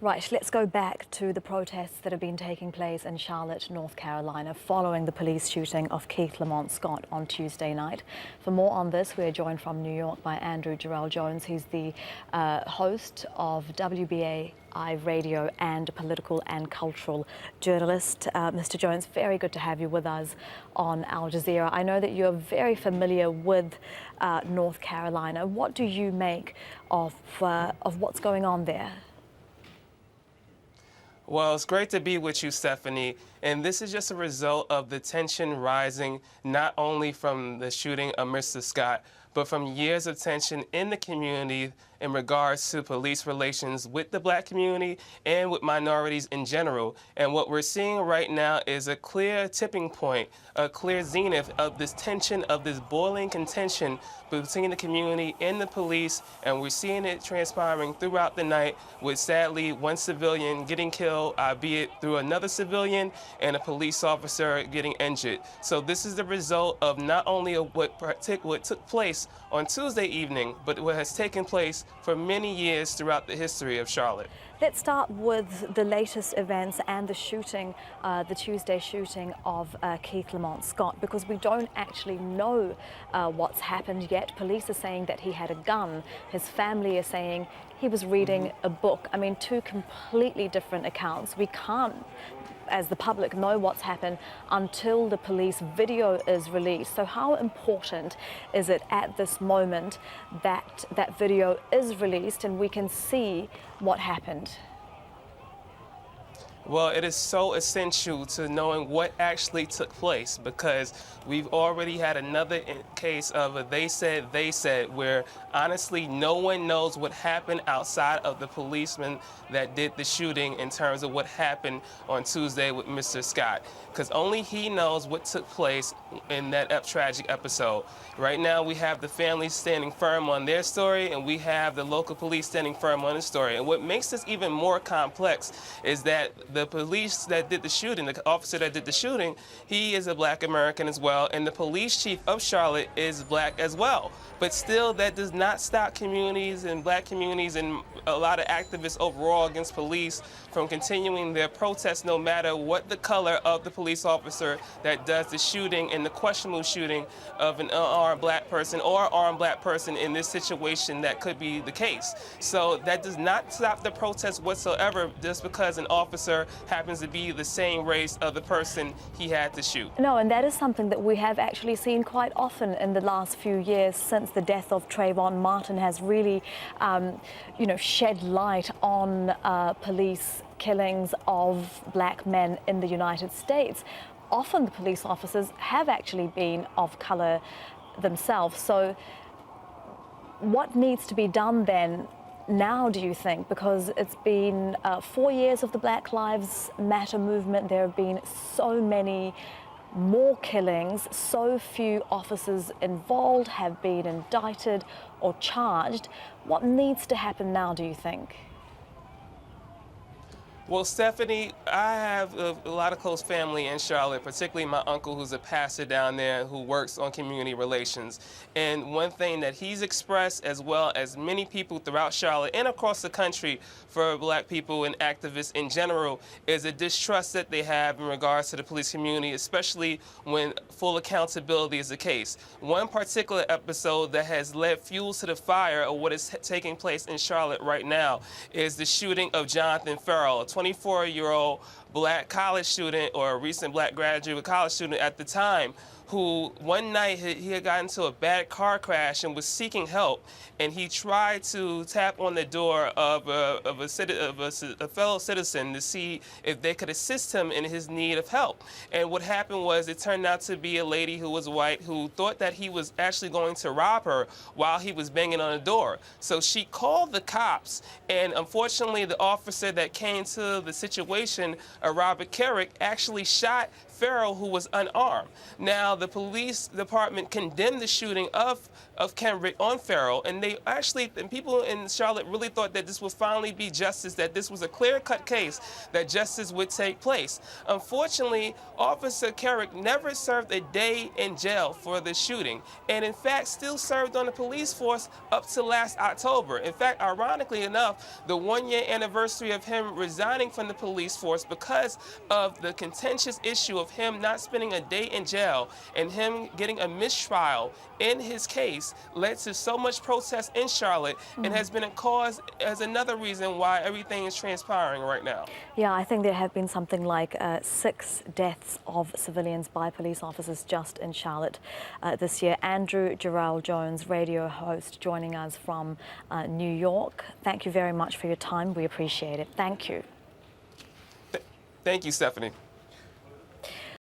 Right, let's go back to the protests that have been taking place in Charlotte, North Carolina, following the police shooting of Keith Lamont Scott on Tuesday night. For more on this, we're joined from New York by Andrew Jerell Jones. He's the host of WBAI radio and political and cultural journalist. Mr. Jones, very good to have you with us on Al Jazeera. I know that you're very familiar with North Carolina. What do you make of what's going on there? Well, it's great to be with you, Stephanie. And this is just a result of the tension rising not only from the shooting of Mr. Scott, but from years of tension in the community in regards to police relations with the Black community and with minorities in general. And what we're seeing right now is a clear tipping point, a clear zenith of this tension, of this boiling contention between the community and the police. And we're seeing it transpiring throughout the night with, sadly, one civilian getting killed, albeit through another civilian, and a police officer getting injured. So this is the result of not only of what took place on Tuesday evening, but what has taken place for many years throughout the history of Charlotte. Let's start with the latest events and the shooting, the Tuesday shooting of Keith Lamont Scott, because we don't actually know what's happened yet. Police are saying that he had a gun. His family is saying he was reading a book. I mean, two completely different accounts. We can't, as the public, know what's happened until the police video is released. So how important is it at this moment that that video is released and we can see what happened? Well, it is so essential to knowing what actually took place, because we've already had another case of a they said, where honestly no one knows what happened outside of the policeman that did the shooting in terms of what happened on Tuesday with Mr. Scott, because only he knows what took place in that tragic episode. Right now we have the family standing firm on their story, and we have the local police standing firm on the story. And what makes this even more complex is that the police that did the shooting, the officer that did the shooting, he is a Black American as well, and the police chief of Charlotte is Black as well. But still, that does not stop communities and Black communities and a lot of activists overall against police from continuing their protests, no matter what the color of the police officer that does the shooting and the questionable shooting of an unarmed Black person or armed Black person in this situation that could be the case. So that does not stop the protest whatsoever just because an officer happens to be the same race of the person he had to shoot. No, and that is something that we have actually seen quite often in the last few years since the death of Trayvon Martin has really, shed light on police killings of Black men in the United States. Often the police officers have actually been of color themselves. So what needs to be done then now, do you think? Because it's been 4 years of the Black Lives Matter movement. There have been so many more killings, so few officers involved have been indicted or charged. What needs to happen now, do you think? Well, Stephanie, I have a lot of close family in Charlotte, particularly my uncle who's a pastor down there who works on community relations. And one thing that he's expressed, as well as many people throughout Charlotte and across the country for Black people and activists in general, is a distrust that they have in regards to the police community, especially when full accountability is the case. One particular episode that has led fuel to the fire of what is taking place in Charlotte right now is the shooting of Jonathan Farrell, a 24-year-old Black college student, or a recent Black graduate college student at the time, who one night he had gotten into a bad car crash and was seeking help, and he tried to tap on the door of a fellow citizen to see if they could assist him in his need of help. And what happened was, it turned out to be a lady who was white who thought that he was actually going to rob her while he was banging on the door. So she called the cops, and unfortunately the officer that came to the situation, Robert Carrick, actually shot Farrell, who was unarmed. Now, the police department condemned the shooting of Kenrick on Farrell, and people in Charlotte really thought that this would finally be justice, that this was a clear-cut case, that justice would take place. Unfortunately, Officer Kenrick never served a day in jail for the shooting, and in fact still served on the police force up to last October. In fact, ironically enough, the one-year anniversary of him resigning from the police force because of the contentious issue of him not spending a day in jail and him getting a mistrial in his case led to so much protest in Charlotte and has been a cause as another reason why everything is transpiring right now. Yeah, I think there have been something like 6 deaths of civilians by police officers just in Charlotte this year. Andrew Jerell Jones, radio host, joining us from New York. Thank you very much for your time. We appreciate it. Thank you. Thank you, Stephanie.